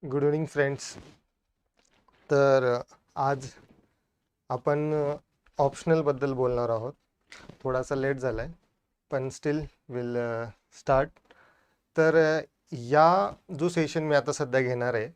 Good evening friends. तर आज आपण ऑप्शनलबद्दल बोलणार आहोत. थोडासा लेट झाला आहे पण स्टील विल स्टार्ट. तर या जो सेशन मी आता सध्या घेणार आहे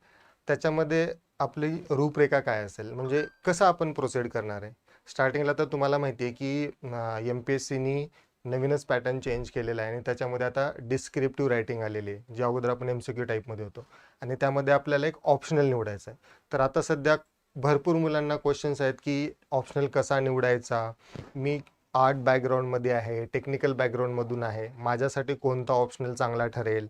त्याच्यामध्ये आपली रूपरेखा काय असेल, म्हणजे कसं आपण प्रोसीड करणार आहे. स्टार्टिंगला तर तुम्हाला माहिती आहे की एम पी एस सीनी नवीनच पॅटर्न चेंज केलेला आहे आणि त्याच्यामध्ये आता डिस्क्रिप्टिव्ह रायटिंग आलेली आहे, जे अगोदर आपण एम सी क्यू टाईपमध्ये होतो आणि त्यामध्ये आपल्याला एक ऑप्शनल निवडायचं आहे. तर आता सध्या भरपूर मुलांना क्वेश्चन्स आहेत की ऑप्शनल कसा निवडायचा. मी आर्ट बॅकग्राऊंडमध्ये आहे, टेक्निकल बॅकग्राऊंडमधून आहे, माझ्यासाठी कोणता ऑप्शनल चांगला ठरेल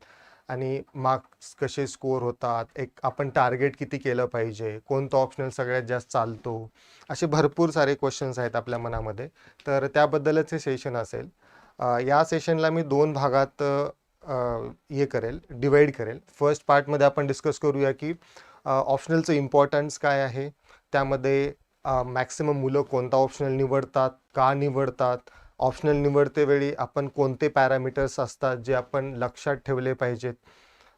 आणि मार्क्स कसे स्कोअर होतात, एक आपण टार्गेट किती केलं पाहिजे, कोणतं ऑप्शनल सगळ्यात जास्त चालतो, असे भरपूर सारे क्वेश्चन्स आहेत आपल्या मनामध्ये. तर त्याबद्दलच हे सेशन असेल. या सेशनला मी दोन भागात हे करेल, डिवाईड करेल. फर्स्ट पार्टमध्ये आपण डिस्कस करूया की ऑप्शनलचं इम्पॉर्टन्स काय आहे, त्यामध्ये मॅक्सिमम मुलं कोणता ऑप्शनल निवडतात, का निवडतात, ऑप्शनल निवडते वेळी आपण कोणते पॅरामीटर्स असतात जे आपण लक्षात ठेवले पाहिजेत,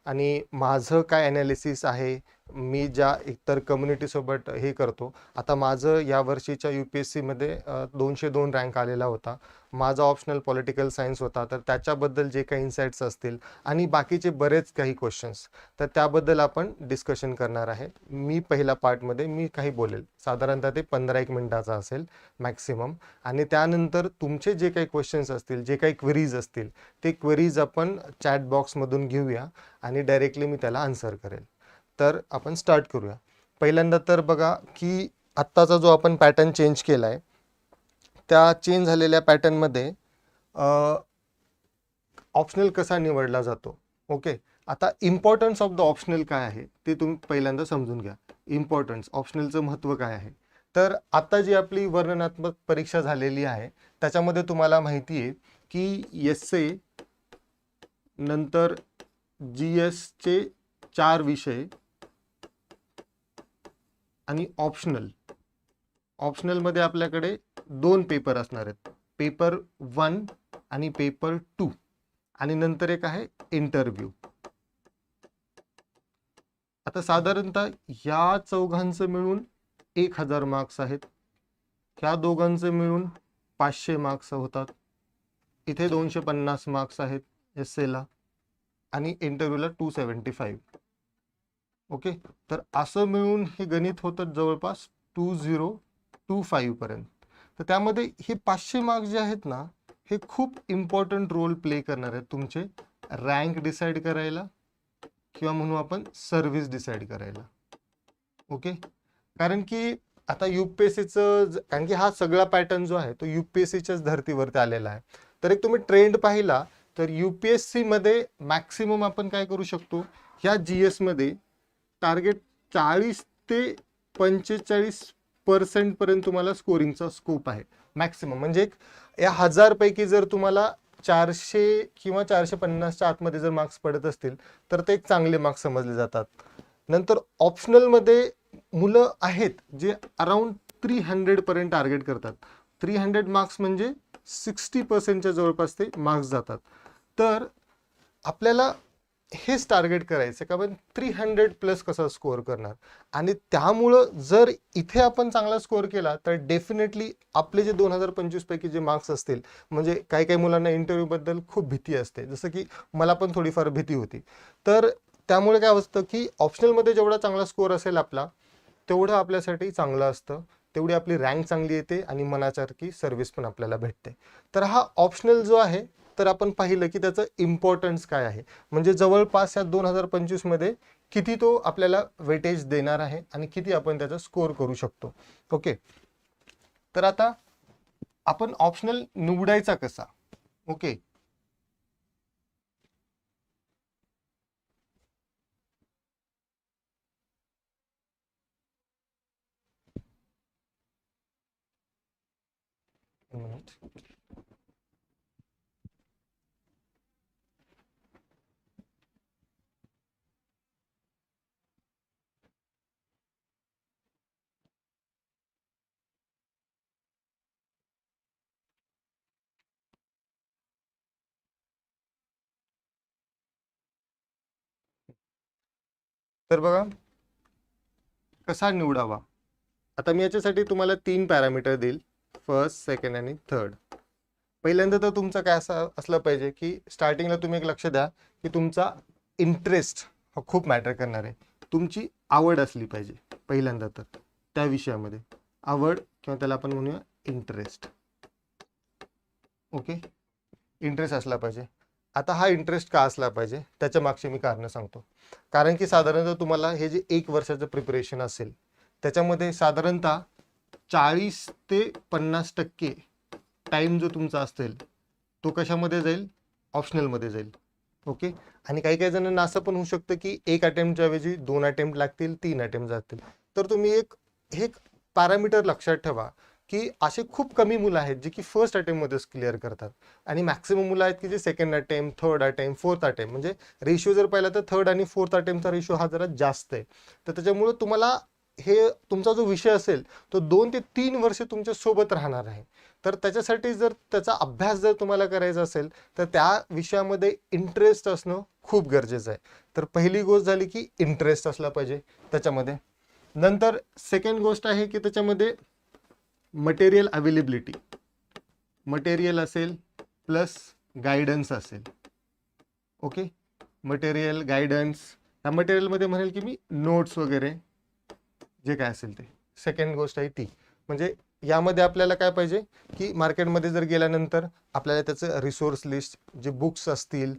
आणि माझं काय ॲनालिसिस आहे, मी ज्या इतर कम्युनिटीसोबत हे करतो. आता माझं या वर्षीच्या यू पी एस सीमध्ये 202 रँक आलेला होता. माझा ऑप्शनल पॉलिटिकल सायन्स होता, तर त्याच्याबद्दल जे काही इन्साईट्स असतील आणि बाकीचे बरेच काही क्वेश्चन्स, तर त्याबद्दल आपण डिस्कशन करणार आहे. मी पहिल्या पार्टमध्ये मी काही बोलेल, साधारणतः ते 15-1 मिनिटाचा असेल मॅक्सिमम. आणि त्यानंतर तुमचे जे काही क्वेश्चन्स असतील, जे काही क्वेरीज असतील, ते क्वेरीज आपण चॅट बॉक्समधून घेऊया आणि डायरेक्टली मी त्याला आन्सर करेल. तर आपण स्टार्ट करूया. पहिल्यांदा तर बघा की आत्ताचा जो आपण पॅटर्न चेंज केला आहे, त्या चेंज झालेल्या पॅटर्नमध्ये ऑप्शनल कसा निवडला जातो. ओके, आता इम्पॉर्टन्स ऑफ द ऑप्शनल काय आहे ते तुम्ही पहिल्यांदा समजून घ्या. इम्पॉर्टन्स ऑप्शनलचं महत्त्व काय आहे. तर आता जी आपली वर्णनात्मक परीक्षा झालेली आहे त्याच्यामध्ये तुम्हाला माहिती आहे की एस ए नंतर जी एसचे 4 विषय आणि ऑप्शनलमध्ये आपल्याकडे 2 पेपर असणार आहेत, पेपर 1 आणि पेपर 2, आणि नंतर एक आहे इंटरव्ह्यू. आता साधारणतः ह्या चौघांचं मिळून 1000 मार्क्स आहेत, ह्या दोघांचं मिळून 500 मार्क्स होतात, इथे 250 मार्क्स आहेत एस एला, आणि इंटरव्ह्यूला 275. ओके, तर असं मिळून हे गणित होतं जवळपास 2025 पर्यंत. तर त्यामध्ये हे 500 मार्क्स जे आहेत ना, हे खूप इम्पॉर्टंट रोल प्ले करणार आहेत तुमचे रँक डिसाईड करायला, किंवा म्हणू आपण सर्व्हिस डिसाईड करायला. ओके, कारण की आता युपीएससीचं, कारण की हा सगळा पॅटर्न जो आहे तो युपीएससीच्याच धर्तीवरती आलेला आहे. तर एक तुम्ही ट्रेंड पाहिला तर युपीएससी मध्ये मॅक्सिमम आपण काय करू शकतो, ह्या जी एस मध्ये टार्गेट 40 ते 45% पर्यंत तुम्हाला स्कोरिंगचा स्कोप आहे मॅक्सिमम. म्हणजे या 1000 पैकी जर तुम्हाला 400 किंवा 450च्या आतमध्ये जर मार्क्स पडत असतील तर ते एक चांगले मार्क्स समजले जातात. नंतर ऑप्शनलमध्ये मुलं आहेत जे अराउंड 300 पर्यंत टार्गेट करतात. 300 मार्क्स म्हणजे 60%च्या जवळपास ते मार्क्स जातात. तर आपल्याला हेच टार्गेट करायचं का आपण 300 प्लस कसा स्कोअर करणार. आणि त्यामुळं जर इथे आपण चांगला स्कोअर केला तर डेफिनेटली आपले जे 2025 पैकी जे मार्क्स असतील, म्हणजे काही काही मुलांना इंटरव्ह्यू बद्दल खूप भीती असते, जसं की मला पण थोडीफार भीती होती. तर त्यामुळे काय असतं की ऑप्शनलमध्ये जेवढा चांगला स्कोअर असेल आपला, तेवढं आपल्यासाठी चांगलं असतं, तेवढी आपली रँक चांगली येते आणि मनासारखी सर्व्हिस पण आपल्याला भेटते. तर हा ऑप्शनल जो आहे, तर आपण पाहिलं की त्याचं इम्पॉर्टन्स काय आहे, म्हणजे जवळपास या 2025 मध्ये किती तो आपल्याला वेटेज देणार आहे आणि किती आपण त्याचा स्कोअर करू शकतो. ओके, तर आता आपण ऑप्शनल निवडायचा कसा. ओके, तर बघा कसा निवडावा. आता मी याच्यासाठी तुम्हाला 3 पॅरामीटर देईल, फर्स्ट, सेकंड आणि थर्ड. पहिल्यांदा तर तुमचं काय असं असलं पाहिजे की स्टार्टिंगला तुम्ही एक लक्ष द्या की तुमचा इंटरेस्ट हा खूप मॅटर करणार आहे. तुमची आवड असली पाहिजे पहिल्यांदा, तर त्या विषयामध्ये आवड किंवा त्याला आपण म्हणूया इंटरेस्ट. ओके, इंटरेस्ट असला पाहिजे. आता हा इंटरेस्ट का असला पाहिजे त्याच्या मागची मी कारणं सांगतो. कारण की साधारणतः तुम्हाला हे जे 1 वर्षाचं प्रिपरेशन असेल त्याच्यामध्ये साधारणतः 40 ते 50% टाइम जो तुमचा असेल तो कशामध्ये जाईल, ऑप्शनलमध्ये जाईल. ओके, आणि काही काही जणांना असं पण होऊ शकतं की 1 अटेम्प्टच्या ऐवजी 2 अटेम्प्ट लागतील, 3 अटेम्प्ट जातील. तर तुम्ही एक पॅरामीटर लक्षात ठेवा की असे खूप कमी मुलं आहेत जे की फर्स्ट अटेम्प्टमध्येच क्लिअर करतात आणि मॅक्सिमम मुलं आहेत की जे second attempt, third attempt, fourth attempt, म्हणजे रेशिओ जर पाहिला तर थर्ड आणि फोर्थ अटेम्प्टचा रेशिओ हा जरा जास्त आहे. तर त्याच्यामुळे तुम्हाला हे तुमचा जो विषय असेल तो 2 ते 3 वर्ष तुमच्या सोबत राहणार आहे. तर त्याच्यासाठी जर त्याचा अभ्यास जर तुम्हाला करायचा असेल तर त्या विषयामध्ये इंटरेस्ट असणं खूप गरजेचं आहे. तर पहिली गोष्ट झाली की इंटरेस्ट असला पाहिजे त्याच्यामध्ये. नंतर सेकंड गोष्ट आहे की त्याच्यामध्ये मटेरियल अवेलेबिलिटी, मटेरियल असेल प्लस गायडन्स असेल. Okay, material, guidance. ह्या मटेरियलमध्ये म्हणेल की मी नोट्स वगैरे जे काय असेल ते. सेकंड गोष्ट आहे ती म्हणजे यामध्ये आपल्याला काय पाहिजे की मार्केटमध्ये जर गेल्यानंतर आपल्याला त्याचं रिसोर्स लिस्ट, जे बुक्स असतील,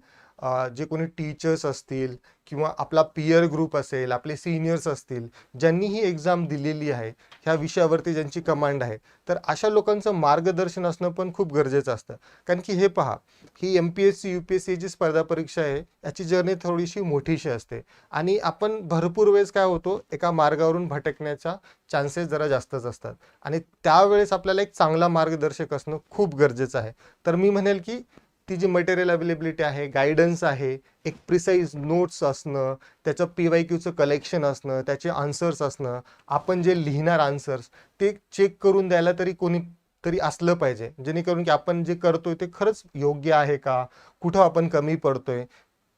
जे कोणी टीचर्स असतील किंवा आपला पियर ग्रुप असेल, आपले सिनियर्स असतील ज्यांनी ही एक्झाम दिलेली आहे, ह्या विषयावरती ज्यांची कमांड आहे, तर अशा लोकांचं मार्गदर्शन असणं पण खूप गरजेचं असतं. कारण की हे पहा, ही MPSC UPSC जी स्पर्धा परीक्षा आहे याची जर्नी थोडीशी मोठीशी असते आणि आपण भरपूर वेळेस काय होतो, एका मार्गावरून भटकण्याचा चान्सेस जरा जास्तच असतात आणि त्यावेळेस आपल्याला एक चांगला मार्गदर्शक असणं खूप गरजेचं आहे. तर मी म्हणेल की ती जी मटेरियल अवेलेबिलिटी आहे, गायडन्स आहे, एक प्रिसाईज नोट्स असणं, त्याचं PYQचं कलेक्शन असणं, त्याचे आन्सर्स असणं, आपण जे लिहिणार आन्सर्स ते चेक करून द्यायला तरी कोणी तरी असलं पाहिजे, जेणेकरून की आपण जे करतोय ते खरंच योग्य आहे का, कुठं आपण कमी पडतोय,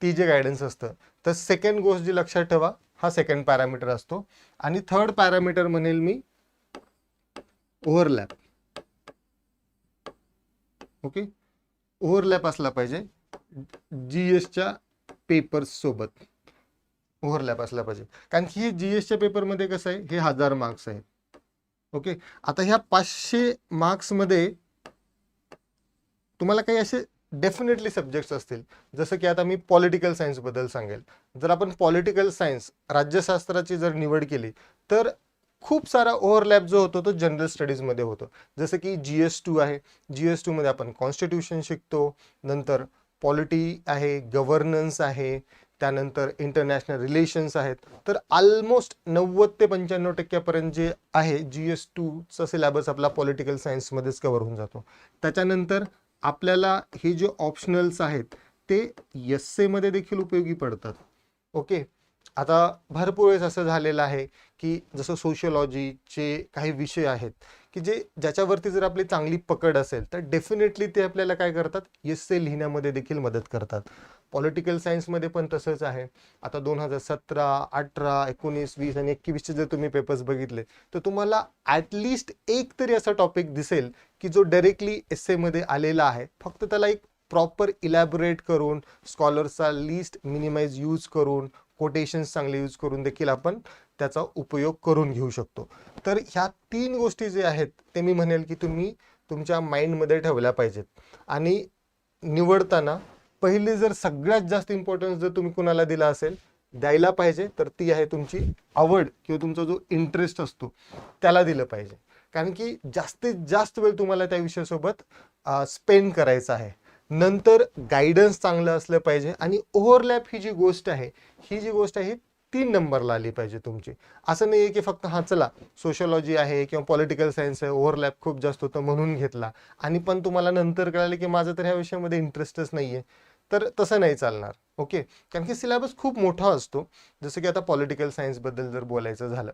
ती जे गायडन्स असतं. तर सेकंड गोष्ट जी लक्षात ठेवा, हा सेकंड पॅरामीटर असतो. आणि थर्ड पॅरामीटर म्हणेल मी ओव्हरलॅप. ओके, ओव्हरलॅप असला पाहिजे GSच्या पेपर्स सोबत, ओव्हरलॅप असला पाहिजे. कारण की हे GSच्या पेपरमध्ये कसं आहे, हे 1000 मार्क्स आहेत. ओके, आता ह्या 500 मार्क्समध्ये तुम्हाला काही असे डेफिनेटली सब्जेक्ट्स असतील, जसं की आता मी पॉलिटिकल सायन्सबद्दल सांगेल. जर आपण पॉलिटिकल सायन्स राज्यशास्त्राची जर निवड केली तर खूप सारा ओव्हरलॅप जो होतो तो जनरल स्टडीजमध्ये होतो. जसं की GS2 आहे, GS2 मध्ये आपण कॉन्स्टिट्यूशन शिकतो, नंतर पॉलिटी आहे, गव्हर्नन्स आहे, त्यानंतर इंटरनॅशनल रिलेशन्स आहेत. तर ऑलमोस्ट 90 ते 95% जे आहे GS2चा सिलेबस आपला पॉलिटिकल सायन्समध्येच कव्हर होऊन जातो. त्याच्यानंतर आपल्याला हे जे ऑप्शनल्स आहेत ते एस्से मध्ये देखील उपयोगी पडतात. ओके, आता भरपूर वेळेस असं झालेलं आहे की जसं सोशियोलॉजीचे काही विषय आहेत की ज्याच्यावरती जर आपली चांगली पकड असेल तर डेफिनेटली ते आपल्याला काय करतात, एस्से लिहिण्यामध्ये देखील मदत करतात. पॉलिटिकल सायन्समध्ये पण तसंच आहे. आता 2017, 18, 19, 20 आणि 21चे जर तुम्ही पेपर्स बघितले तर तुम्हाला ॲटलिस्ट एक तरी असा टॉपिक दिसेल की जो डायरेक्टली एस्सेमध्ये आलेला आहे, फक्त त्याला एक प्रॉपर इलॅबोरेट करून, स्कॉलर्सचा लिस्ट मिनिमाइज यूज करून, कोटेशन्स चांगले यूज करून देखील आपण त्याचा उपयोग करून घेऊ शकतो. तर ह्या 3 गोष्टी जे आहेत ते मी म्हणेल की तुम्ही तुमच्या माइंडमध्ये ठेवल्या पाहिजेत. आणि निवडताना पहिले जर सगळ्यात जास्त इम्पॉर्टन्स जर तुम्ही कुणाला दिला असेल, द्यायला पाहिजे, तर ती आहे तुमची आवड किंवा तुमचा जो इंटरेस्ट असतो त्याला दिलं पाहिजे. कारण की जास्तीत जास्त वेळ तुम्हाला त्या विषयासोबत स्पेंड करायचा आहे. नंतर गायडन्स चांगलं असलं पाहिजे आणि ओव्हरलॅप ही जी गोष्ट आहे 3 नंबरला आली पाहिजे तुमची. असं नाही आहे की फक्त चला सोशियोलॉजी आहे किंवा पॉलिटिकल सायन्स आहे, ओव्हरलॅप खूप जास्त होतं म्हणून घेतला आणि पण तुम्हाला नंतर कळालं की माझं तर ह्या विषयामध्ये इंटरेस्टच नाही आहे, तर तसं नाही चालणार. ओके, कारण की सिलेबस खूप मोठा असतो. जसं की आता पॉलिटिकल सायन्सबद्दल जर बोलायचं झालं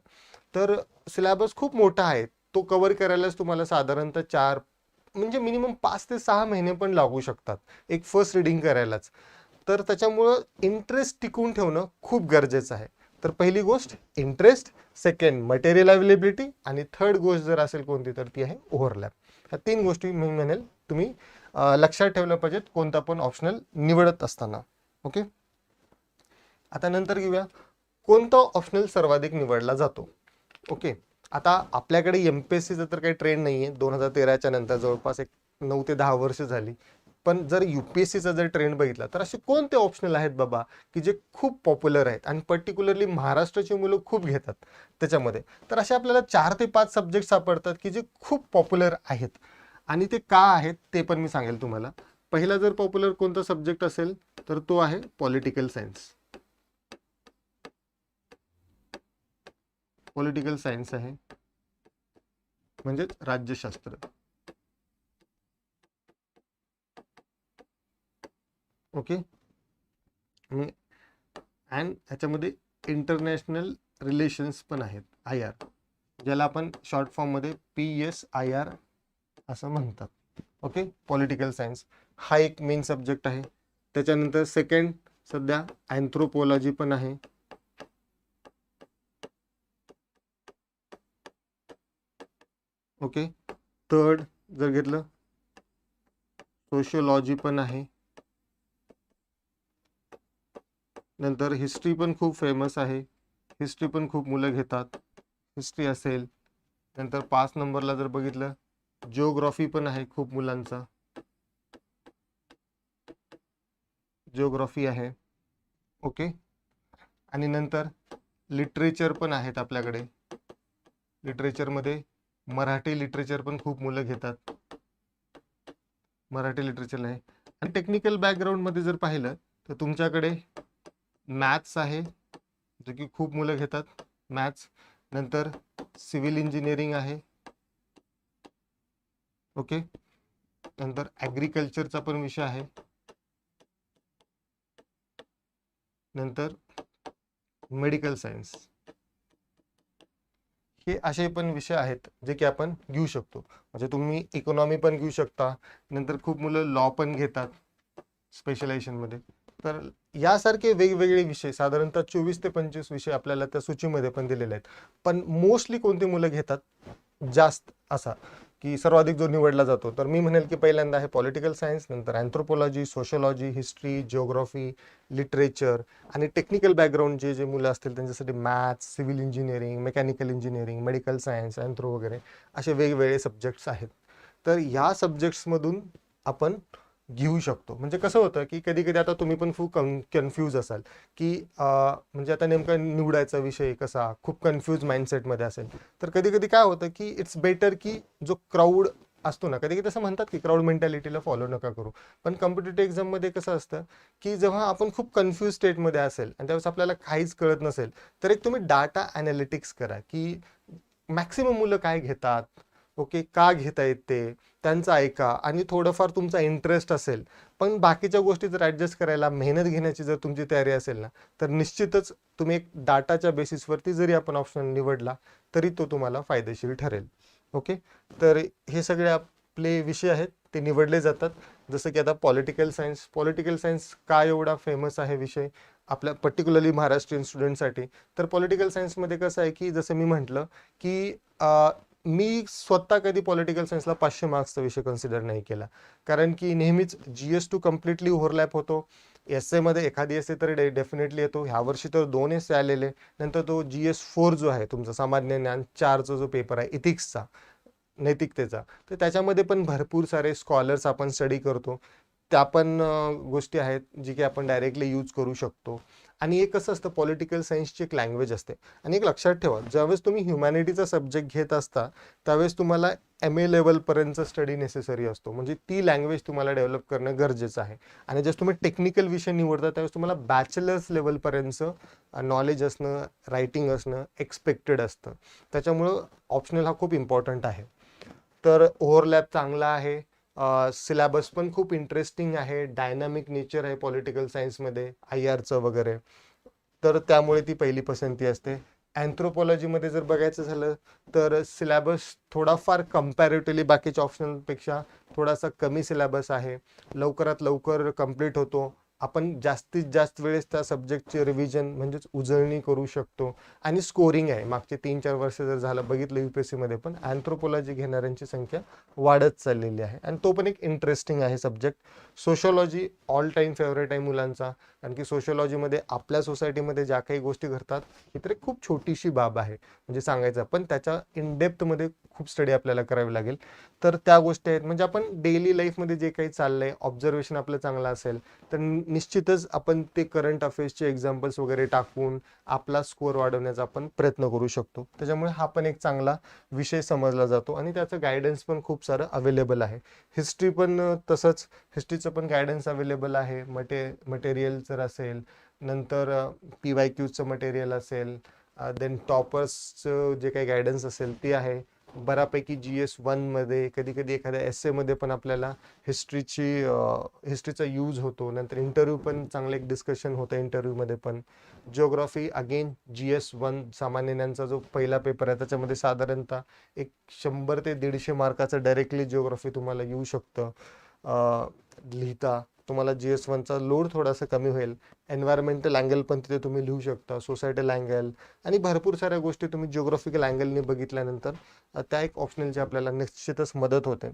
तर सिलेबस खूप मोठा आहे. तो कव्हर करायलाच तुम्हाला साधारणतः 4 म्हणजे मिनिमम 5 ते 6 महिने पण लागू शकतात एक फर्स्ट रीडिंग करायलाच. तर त्याच्यामुळं इंटरेस्ट टिकून ठेवणं खूप गरजेचं आहे. तर पहिली गोष्ट इंटरेस्ट, सेकंड मटेरियल अवेलेबिलिटी आणि थर्ड गोष्ट जर असेल कोणती तर ती आहे ओव्हरलॅप. ह्या 3 गोष्टी मी म्हणेल तुम्ही लक्षात ठेवल्या पाहिजेत कोणता पण ऑप्शनल निवडत असताना. ओके, आता नंतर घेऊया कोणता ऑप्शनल सर्वाधिक निवडला जातो. ओके, आता आपल्याकडे एमपीएससीचा तर काही ट्रेंड नाही आहे 2013च्या नंतर, जवळपास एक 9 ते 10 वर्ष झाली. पण जर यूपीएससीचा जर ट्रेंड बघितला तर असे कोणते ऑप्शनल आहेत बाबा की जे खूप पॉप्युलर आहेत आणि पर्टिक्युलरली महाराष्ट्राची मुलं खूप घेतात त्याच्यामध्ये. तर असे आपल्याला 4 ते 5 सब्जेक्ट सापडतात की जे खूप पॉप्युलर आहेत आणि ते का आहेत ते पण मी सांगेल तुम्हाला. पहिला जर पॉप्युलर कोणता सब्जेक्ट असेल तर तो आहे पॉलिटिकल सायन्स. पॉलिटिकल सायन्स आहे म्हणजेच राज्यशास्त्र. ओके, अँड ह्याच्यामध्ये इंटरनॅशनल रिलेशन्स पण आहेत, IR, ज्याला आपण शॉर्ट फॉर्ममध्ये PSIR असं म्हणतात. ओके, पॉलिटिकल सायन्स हा एक मेन सब्जेक्ट आहे. त्याच्यानंतर सेकंड सध्या अँथ्रोपॉलॉजी पण आहे. ओके, थर्ड जर घेतलं सोशियोलॉजी पण आहे. नंतर हिस्ट्री पण खूप फेमस आहे, हिस्ट्री पण खूप मुलं घेतात, हिस्ट्री असेल. नंतर 5 नंबरला जर बघितलं जिओग्राफी पण आहे, खूप मुलांचा जिओग्राफी आहे. ओके, आणि नंतर लिटरेचर पण आहेत आपल्याकडे. लिटरेचरमध्ये मराठी लिटरेचर पण खूप मुलं घेतात, मराठी लिटरेचर आहे. आणि टेक्निकल बॅकग्राऊंडमध्ये जर पाहिलं तर तुमच्याकडे मॅथ्स आहे जो की खूप मुलं घेतात, मॅथ्स. नंतर सिव्हिल इंजिनिअरिंग आहे. ओके, नंतर ॲग्रिकल्चरचा पण विषय आहे. नंतर मेडिकल सायन्स. हे असे पण विषय आहेत जे की आपण घेऊ शकतो. म्हणजे तुम्ही इकॉनॉमी पण घेऊ शकता. नंतर खूप मुलं लॉ पण घेतात स्पेशलायझेशनमध्ये. तर यासारखे वेगवेगळे विषय साधारणतः 24 ते 25 विषय आपल्याला त्या सूचीमध्ये पण दिलेले आहेत. पण मोस्टली कोणती मुलं घेतात जास्त असा की सर्वाधिक जो निवडला जातो तर मी म्हणेल की पहिल्यांदा आहे पॉलिटिकल सायन्स, नंतर anthropology, sociology, history, geography, literature आणि टेक्निकल बॅकग्राऊंड जे मुलं असतील त्यांच्यासाठी maths, civil engineering, mechanical engineering, medical science, anthro वगैरे असे वेगवेगळे सब्जेक्ट्स आहेत. तर ह्या सब्जेक्ट्समधून आपण घेऊ शकतो. म्हणजे कसं होतं की कधी कधी आता तुम्ही पण खूप कन्फ्यूज असाल की म्हणजे आता नेमका निवडायचा विषय कसा, खूप कन्फ्यूज माइंडसेटमध्ये असेल. तर कधी कधी काय होतं की इट्स बेटर की जो क्राऊड असतो ना, कधी कधी असं म्हणतात की क्राऊड मेंटॅलिटीला फॉलो नका करू. पण कॉम्पिटेटिव्ह एक्झाममध्ये कसं असतं की जेव्हा आपण खूप कन्फ्यूज स्टेटमध्ये असेल आणि त्यावेळेस आपल्याला काहीच कळत नसेल तर एक तुम्ही डाटा ॲनालिटिक्स करा की मॅक्सिमम मुलं काय घेतात, ओके, का घेता येत ते त्यांचं ऐका आणि थोडंफार तुमचा इंटरेस्ट असेल पण बाकीच्या गोष्टी जर ॲडजस्ट करायला मेहनत घेण्याची जर तुमची तयारी असेल ना तर निश्चितच तुम्ही एक डाटाच्या बेसिसवरती जरी आपण ऑप्शन निवडला तरी तो तुम्हाला फायदेशीर ठरेल. ओके, तर हे सगळे आपले विषय आहेत ते निवडले जातात. जसं की आता पॉलिटिकल सायन्स, पॉलिटिकल सायन्स का एवढा फेमस आहे विषय आपल्या पर्टिक्युलरली महाराष्ट्रीयन स्टुडंटसाठी. तर पॉलिटिकल सायन्समध्ये कसं आहे की जसं मी म्हटलं की मी स्वतः कधी पॉलिटिकल सायन्सला 500 मार्क्सचा विषय कन्सिडर नाही केला, कारण की नेहमीच GS2 कम्प्लिटली ओव्हरलॅप होतो. एसएमध्ये एखादी एसे तर डेफिनेटली येतो, ह्या वर्षी तर 2 एसे आलेले. नंतर तो GS4 जो आहे तुमचा सामान्य ज्ञान 4चा जो पेपर आहे इथिक्सचा, नैतिकतेचा, तर त्याच्यामध्ये पण भरपूर सारे स्कॉलर्स आपण स्टडी करतो. त्या पण गोष्टी आहेत जी की आपण डायरेक्टली यूज करू शकतो. आणि एक कसं असतं पॉलिटिकल सायन्सची एक लँग्वेज असते. आणि एक लक्षात ठेवा, ज्यावेळेस तुम्ही ह्युमॅनिटीचा सब्जेक्ट घेत असता त्यावेळेस तुम्हाला MA लेवलपर्यंतचा स्टडी नेसेसरी असतो. म्हणजे ती लँग्वेज तुम्हाला डेव्हलप करणं गरजेचं आहे. आणि जसं तुम्ही टेक्निकल विषय निवडता त्यावेळेस तुम्हाला बॅचलर्स लेवलपर्यंतचं नॉलेज असणं, रायटिंग असणं एक्सपेक्टेड असतं. त्याच्यामुळं ऑप्शनल हा खूप इम्पॉर्टंट आहे. तर ओव्हरलॅप चांगला आहे, सिलेबस पण खूप इंटरेस्टिंग आहे, डायनामिक नेचर आहे पॉलिटिकल सायन्समध्ये IRचं वगैरे. तर त्यामुळे ती पहिली पसंती असते. अँथ्रोपॉलॉजीमध्ये जर बघायचं झालं तर सिलेबस थोडाफार कम्पॅरेटिव्हली बाकीच्या ऑप्शनलपेक्षा थोडासा कमी सिलेबस आहे, लवकरात लवकर कंप्लीट होतो, आपण जास्तीत जास्त वेळेस त्या सब्जेक्टचे रिव्हिजन म्हणजेच उजळणी करू शकतो. आणि स्कोरिंग आहे, मागचे 3-4 वर्ष जर झालं बघितलं UPSC मध्ये पण अँथ्रोपोलॉजी घेणाऱ्यांची संख्या वाढत चाललेली आहे आणि तो पण एक इंटरेस्टिंग आहे subject. Sociology all time favourite आहे मुलांचा, कारण की सोशोलॉजीमध्ये आपल्या सोसायटीमध्ये ज्या काही गोष्टी घडतात ही तर एक खूप छोटीशी बाब आहे म्हणजे सांगायचं, पण त्याच्या इन डेप्थमध्ये खूप स्टडी आपल्याला करावी लागेल. तर त्या गोष्टी आहेत, म्हणजे आपण डेली लाईफमध्ये जे काही चाललंय ऑब्झर्वेशन आपलं चांगलं असेल तर निश्चितच आपण ते करंट अफेअर्सचे एक्झाम्पल्स वगैरे टाकून आपला स्कोअर वाढवण्याचा आपण प्रयत्न करू शकतो. त्याच्यामुळे हा पण एक चांगला विषय समजला जातो आणि त्याचं गायडन्स पण खूप सारं अवेलेबल आहे. हिस्ट्री पण तसंच, हिस्ट्रीचं पण गायडन्स अवेलेबल आहे. मटेरियल जर असेल, नंतर PYQचं मटेरियल असेल, देन टॉपर्सचं जे काही गायडन्स असेल ते आहे. बऱ्यापैकी GS1 मध्ये कधी कधी एखाद्या essay मध्ये पण आपल्याला हिस्ट्रीचा यूज होतो. नंतर इंटरव्ह्यू पण चांगलं एक डिस्कशन होतं इंटरव्ह्यूमध्ये पण. जिओग्राफी अगेन GS1 सामान्य ज्ञानचा जो पहिला पेपर आहे त्याच्यामध्ये साधारणतः एक 100 ते 150 मार्काचं डायरेक्टली जिओग्राफी तुम्हाला येऊ शकतं लिहिता. तुम्हाला GS1चा लोड थोडासा कमी होईल. एन्व्हायरमेंटल अँगल पण तिथे तुम्ही लिहू शकता, सोसायटल अँगल आणि भरपूर साऱ्या गोष्टी तुम्ही जिओग्राफिकल अँगलने बघितल्यानंतर त्या एक ऑप्शनलची आपल्याला निश्चितच मदत होते.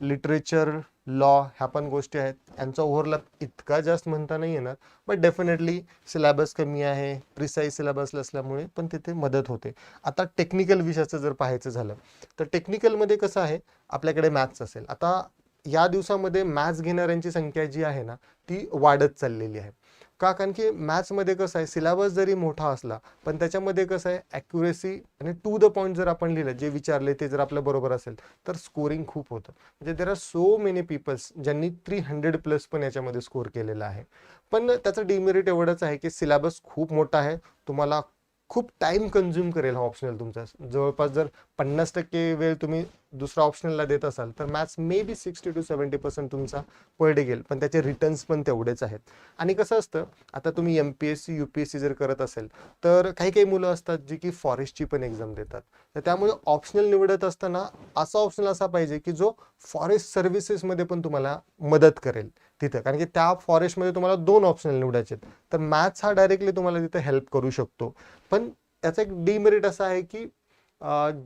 लिटरेचर, लॉ ह्या पण गोष्टी आहेत. यांचा ओव्हरलॅप इतका जास्त म्हणता नाही येणार, बट डेफिनेटली सिलेबस कमी आहे, प्रिसाईज सिलेबस असल्यामुळे पण तिथे मदत होते. आता टेक्निकल विषयाचं जर पाहायचं झालं तर टेक्निकलमध्ये कसं आहे, आपल्याकडे मॅथ्स असेल. आता या दिवसामध्ये मॅथ्स घेणाऱ्यांची संख्या जी आहे ना ती वाढत चाललेली आहे. का? कारण की मॅथ्समध्ये कसं आहे, सिलेबस जरी मोठा असला पण त्याच्यामध्ये कसं आहे, ॲक्युरेसी आणि टू द पॉईंट जर आपण लिहिलं, जे विचारले ते जर आपल्या बरोबर असेल तर स्कोरिंग खूप होतं. म्हणजे there are so many peoples ज्यांनी 300+ पण याच्यामध्ये स्कोर केलेला आहे. पण त्याचं डिमेरिट एवढंच आहे की सिलेबस खूप मोठा आहे, तुम्हाला खूप टाइम कन्झ्युम करेल हा ऑप्शनल तुमचा. जवळपास जर 50% वेळ तुम्ही दुसरा ऑप्शनलला देत असाल तर मॅथ्स मे बी 60 to 70% तुमचा पर डे गेल, पण त्याचे रिटर्न्स पण तेवढेच आहेत. आणि कसं असतं, आता तुम्ही MPSC UPSC जर करत असेल तर काही काही मुलं असतात जी की फॉरेस्टची पण एक्झाम देतात. तर त्यामुळे ऑप्शनल निवडत असताना असा ऑप्शनल असा पाहिजे की जो फॉरेस्ट सर्व्हिसेसमध्ये पण तुम्हाला मदत करेल तिथं, कारण की त्या फॉरेस्टमध्ये तुम्हाला 2 ऑप्शनल निवडायचे आहेत. तर मॅथ्स हा डायरेक्टली तुम्हाला तिथे हेल्प करू शकतो. पण त्याचा एक डिमेरिट असा आहे की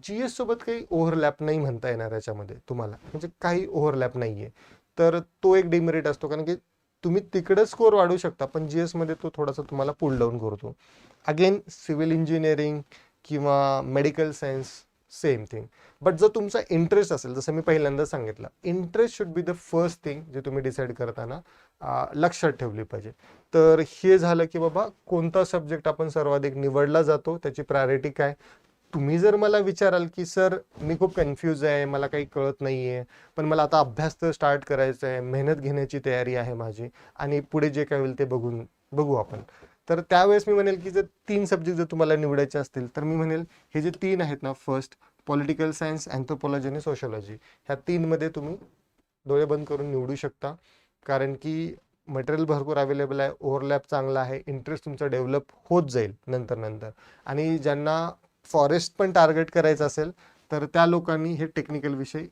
GS सोबत काही ओव्हरलॅप नाही म्हणता येणार याच्यामध्ये तुम्हाला, म्हणजे काही ओव्हरलॅप नाहीये. तर तो एक डिमेरिट असतो, कारण की तुम्ही तिकडे स्कोअर वाढवू शकता पण GS मध्ये तो थोडासा तुम्हाला पुल डाऊन करतो. अगेन सिव्हिल इंजिनिअरिंग किंवा medical science same thing. But जर तुमचा इंटरेस्ट असेल, जसं मी पहिल्यांदा सांगितलं, interest should be the first thing जे तुम्ही डिसाईड करताना लक्षात ठेवली पाहिजे. तर हे झालं की बाबा कोणता सब्जेक्ट आपण सर्वाधिक निवडला जातो, त्याची प्रायोरिटी काय. तुम्ही जर मला विचाराल की सर मी खूप कन्फ्यूज आहे, मला काही कळत नाही आहे, पण मला आता अभ्यास तर स्टार्ट करायचा आहे, मेहनत घेण्याची तयारी आहे माझी आणि पुढे जे काय होईल ते बघू आपण. तर त्यावेळेस मी म्हणेल की जर 3 सब्जेक्ट जर तुम्हाला निवडायचे असतील तर मी म्हणेल हे जे 3 आहेत ना, फर्स्ट पॉलिटिकल सायन्स, अँथ्रोपॉलॉजी आणि सोशोलॉजी, ह्या 3 मध्ये तुम्ही डोळे बंद करून निवडू शकता. कारण की मटेरियल भरपूर अवेलेबल आहे, ओव्हरलॅप चांगला आहे, इंटरेस्ट तुमचा डेव्हलप होत जाईल नंतर नंतर. आणि ज्यांना फॉरेस्ट पण टार्गेट करायचं असेल तर त्या लोकांनी हे टेक्निकल विषय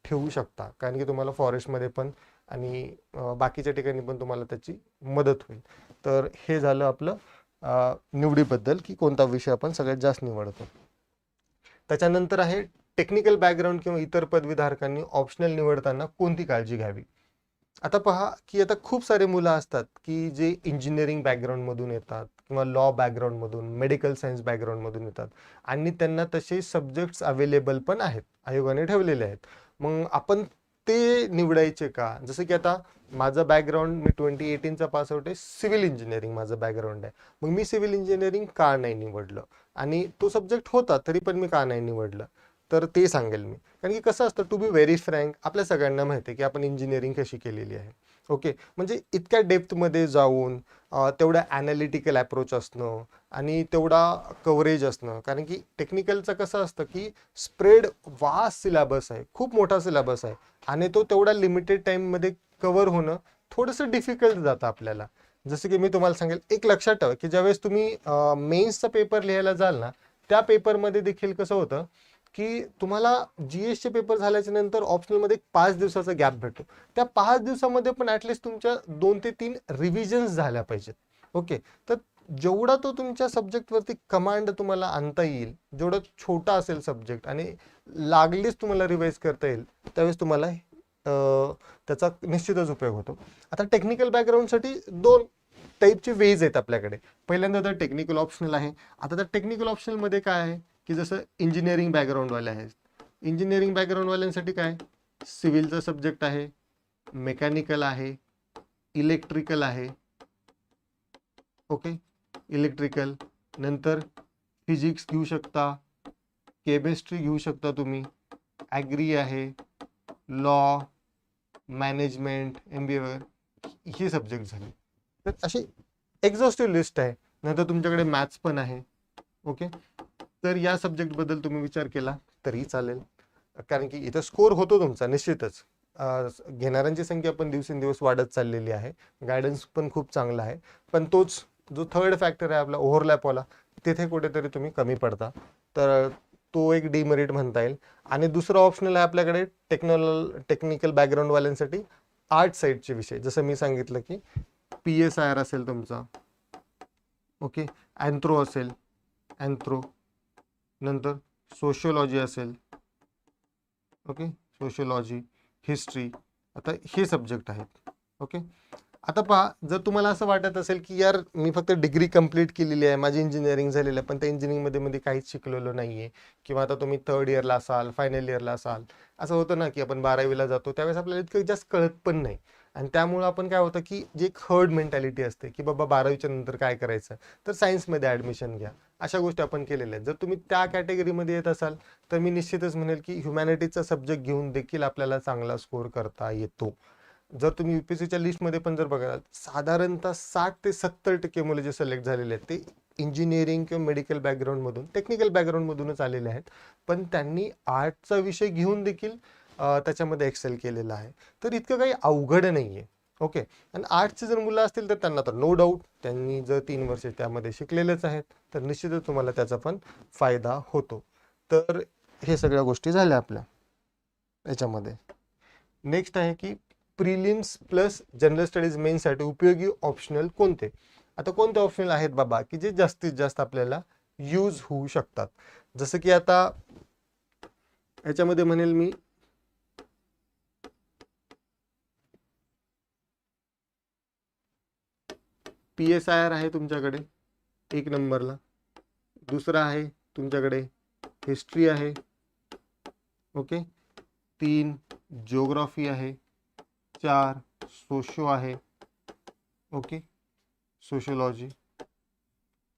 ठेवू शकता, कारण की तुम्हाला फॉरेस्टमध्ये पण आणि बाकीच्या ठिकाणी पण तुम्हाला त्याची मदत होईल. तर हे झालं आपलं निवडीबद्दल की कोणता विषय आपण सगळ्यात जास्त निवडतो. त्याच्यानंतर आहे टेक्निकल बॅकग्राऊंड किंवा इतर पदवीधारकांनी ऑप्शनल निवडताना कोणती काळजी घ्यावी. आता पहा की आता खूप सारे मुलं असतात की जे इंजिनिअरिंग बॅकग्राऊंडमधून येतात किंवा लॉ बॅकग्राऊंडमधून, मेडिकल सायन्स बॅकग्राऊंडमधून येतात आणि त्यांना तसे सब्जेक्ट्स अवेलेबल पण आहेत, आयोगाने ठेवलेले आहेत. मग आपण ते निवडायचे का? जसं की आता माझं बॅकग्राऊंड, मी 2018चा पासआउट आहे, सिव्हिल इंजिनिअरिंग माझं बॅकग्राऊंड आहे. मग मी सिव्हिल इंजिनिअरिंग का नाही निवडलं आणि तो सब्जेक्ट होता तरी पण मी का नाही निवडलं, तर ते सांगेल मी. कारण की कसं असतं, टू बी व्हेरी फ्रँक, आपल्या सगळ्यांना माहिती आहे की आपण इंजिनिअरिंग कशी केलेली आहे. ओके, म्हणजे इतक्या डेप्थमध्ये जाऊन तेवढा ॲनालिटिकल अप्रोच असणं आणि तेवढा कव्हरेज असणं, कारण की टेक्निकलचं कसं असतं की स्प्रेड वास्ट सिलेबस आहे, खूप मोठा सिलेबस आहे आणि तो तेवढा लिमिटेड टाईममध्ये कव्हर होणं थोडंसं डिफिकल्ट जातं आपल्याला. जसं की मी तुम्हाला सांगेल, एक लक्षात ठेवा की ज्यावेळेस तुम्ही मेन्सचा पेपर लिहायला जाल ना, त्या पेपरमध्ये देखील कसं होतं की तुम्हाला जीएसचे पेपर झाल्याच्या नंतर ऑप्शनलमध्ये 5 दिवसाचा गॅप भेटतो. त्या 5 दिवसामध्ये पण ॲटलिस्ट तुमच्या 2 ते 3 रिव्हिजन्स झाल्या पाहिजेत. ओके, तर जेवढा तो तुमच्या सब्जेक्टवरती कमांड तुम्हाला आणता येईल, जेवढा छोटा असेल सब्जेक्ट आणि लागलीच तुम्हाला रिवाईज करता येईल, त्यावेळेस तुम्हाला त्याचा निश्चितच उपयोग होतो. आता टेक्निकल बॅकग्राऊंडसाठी 2 टाईपचे वेज आहेत आपल्याकडे. पहिल्यांदा तर टेक्निकल ऑप्शनल आहे. आता त्या टेक्निकल ऑप्शनलमध्ये काय आहे की जसं इंजिनिअरिंग बॅकग्राऊंडवाले आहेत. इंजिनिअरिंग बॅकग्राऊंडवाल्यांसाठी काय, सिव्हिलचा सब्जेक्ट आहे, मेकॅनिकल आहे, इलेक्ट्रिकल आहे. ओके, इलेक्ट्रिकल नंतर फिजिक्स घेऊ शकता, केमिस्ट्री घेऊ शकता तुम्ही, ॲग्री आहे, लॉ, मॅनेजमेंट, MBA वगैरे हे सब्जेक्ट झाले. तर अशी एक्झॉस्टिव्ह लिस्ट आहे. नंतर तुमच्याकडे मॅथ्स पण आहे. ओके, तर या सब्जेक्टबद्दल तुम्ही विचार केला तरी चालेल, कारण की इथं स्कोर होतो तुमचा निश्चितच. घेणाऱ्यांची संख्या पण दिवसेंदिवस वाढत चाललेली आहे, गायडन्स पण खूप चांगला आहे. पण तोच जो थर्ड फॅक्टर आहे आपला ओव्हरलॅपवाला, तिथे कुठेतरी तुम्ही कमी पडता. तर तो एक डिमेरिट म्हणता येईल. आणि दुसरा ऑप्शनल आहे आपल्याकडे टेक्निकल बॅकग्राऊंडवाल्यांसाठी आर्ट साईडचे विषय. जसं मी सांगितलं की PSIR असेल तुमचा, ओके, अँथ्रो असेल, अँथ्रो, नंतर सोशियोलॉजी असेल, ओके, सोशियोलॉजी, हिस्ट्री. आता हे सब्जेक्ट आहेत. ओके, आता पहा, जर तुम्हाला असं वाटत असेल की यार मी फक्त डिग्री कंप्लीट केलेली आहे, माझी इंजिनिअरिंग झालेलं आहे, पण त्या इंजिनिअरिंगमध्ये काहीच शिकलेलो नाही आहे, किंवा आता तुम्ही थर्ड इयरला असाल, फायनल इयरला असाल, असं होतं ना की आपण 12वीला जातो त्यावेळेस आपल्याला इतकं जास्त कळत पण नाही. आणि त्यामुळं आपण काय होतं की जे एक हर्ड मेंटॅलिटी असते की बाबा 12वीच्या नंतर काय करायचं, तर सायन्समध्ये ॲडमिशन घ्या, अशा गोष्टी आपण केलेल्या आहेत. जर तुम्ही त्या कॅटेगरीमध्ये येत असाल तर मी निश्चितच म्हणेल की ह्युमॅनिटीजचा सब्जेक्ट घेऊन देखील आपल्याला चांगला स्कोर करता येतो. जर तुम्ही UPSCच्या लिस्टमध्ये पण जर बघाल, साधारणतः 60 ते 70% मुले जे सिलेक्ट झालेले आहेत ते इंजिनिअरिंग किंवा मेडिकल बॅकग्राऊंडमधून, टेक्निकल बॅकग्राऊंडमधूनच आलेले आहेत, पण त्यांनी आर्टचा विषय घेऊन देखील त्याच्यामध्ये एक्सेल केलेला आहे. तर इतकं काही अवघड नाही आहे. ओके, आणि आर्ट्सचे जर मुलं असतील तर त्यांना तर नो डाऊट, त्यांनी जर 3 वर्ष त्यामध्ये शिकलेलेच आहेत तर निश्चितच तुम्हाला त्याचा पण फायदा होतो. तर हे सगळ्या गोष्टी झाल्या आपल्या याच्यामध्ये. नेक्स्ट आहे की प्रिलिम्स प्लस जनरल स्टडीज मेन्ससाठी उपयोगी ऑप्शनल कोणते. आता कोणते ऑप्शनल आहेत बाबा की जे जास्तीत जास्त आपल्याला यूज होऊ शकतात. जसं की आता याच्यामध्ये म्हणेल मी PSIR आहे तुमच्याकडे 1 नंबरला. दुसरा आहे तुमच्याकडे हिस्ट्री आहे. ओके, 3 जिओग्राफी आहे, 4 सोशो आहे. Okay, sociology.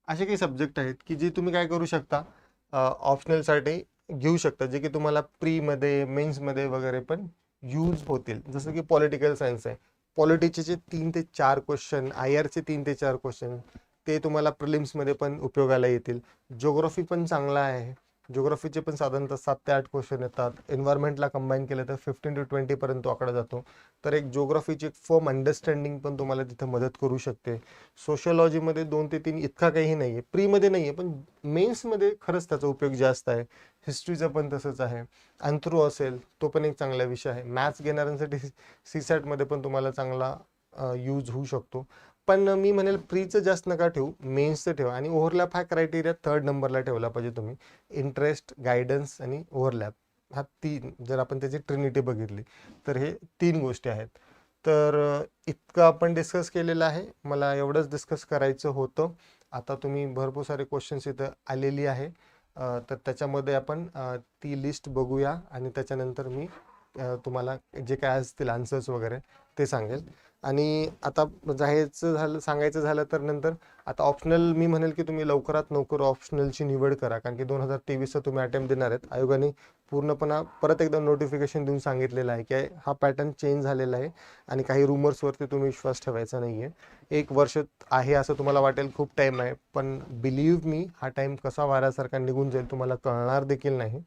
असे काही सब्जेक्ट आहेत की जे तुम्ही काय करू शकता, ऑप्शनलसाठी घेऊ शकता, जे की तुम्हाला प्रीमध्ये, मेन्समध्ये वगैरे पण यूज होतील. जसं की पॉलिटिकल सायन्स आहे, पॉलिटिक्सचे 3 ते 4 क्वेश्चन, IRचे 3 ते 4 क्वेश्चन ते तुम्हाला प्रिलिम्समध्ये पण उपयोगाला येतील. जिओग्राफी पण चांगला आहे, जिओग्राफीचे पण साधारणतः 7 ते 8 क्वेश्चन येतात. एन्व्हायरमेंटला कंबाईन केलं तर 15 ते 20 पर्यंत आकडा जातो. तर एक जिओग्राफीची एक फर्म अंडरस्टँडिंग पण तुम्हाला तिथं मदत करू शकते. सोशियोलॉजीमध्ये 2 ते 3 इतका काही नाही आहे, प्रीमध्ये नाही आहे, पण मेन्समध्ये खरंच त्याचा उपयोग जास्त आहे. हिस्ट्रीचं पण तसंच आहे. अँथ्रो असेल तो पण एक चांगला विषय आहे. मॅथ्स घेणाऱ्यांसाठी CSATमध्ये पण तुम्हाला चांगला यूज होऊ शकतो. पण मी म्हणेल प्रीचं जास्त नका ठेवू, मेन्सचं ठेवा. आणि ओव्हरलॅप हा क्रायटेरिया 3rd नंबरला ठेवला पाहिजे तुम्ही. इंटरेस्ट, गायडन्स आणि ओव्हरलॅप हा 3, जर आपण त्याची ट्रिनिटी बघितली तर हे 3 गोष्टी आहेत. तर इतकं आपण डिस्कस केलेलं आहे. मला एवढंच डिस्कस करायचं होतं. आता तुम्ही भरपूर सारे क्वेश्चन्स इथं आलेली आहे, तर त्याच्यामध्ये आपण ती लिस्ट बघूया आणि त्याच्यानंतर मी तुम्हाला जे काय असतील आन्सर्स वगैरे ते सांगेल. आणि आता सांगायचं झालं तर नंतर आता ऑप्शनल मी म्हणेल की तुम्ही लवकरात लवकर ऑप्शनलची निवड करा, कारण की 2023चा तुम्ही अटेम्प्ट देणार आहेत. आयोगाने पूर्णपणे परत एकदा नोटिफिकेशन देऊन सांगितलेलं आहे की हा पॅटर्न चेंज झालेला आहे आणि काही रुमर्सवरती तुम्ही विश्वास ठेवायचा नाही आहे. 1 वर्ष आहे असं तुम्हाला वाटेल खूप टाईम आहे, पण बिलीव्ह मी हा टाईम कसा वाऱ्यासारखा निघून जाईल तुम्हाला कळणार देखील नाही.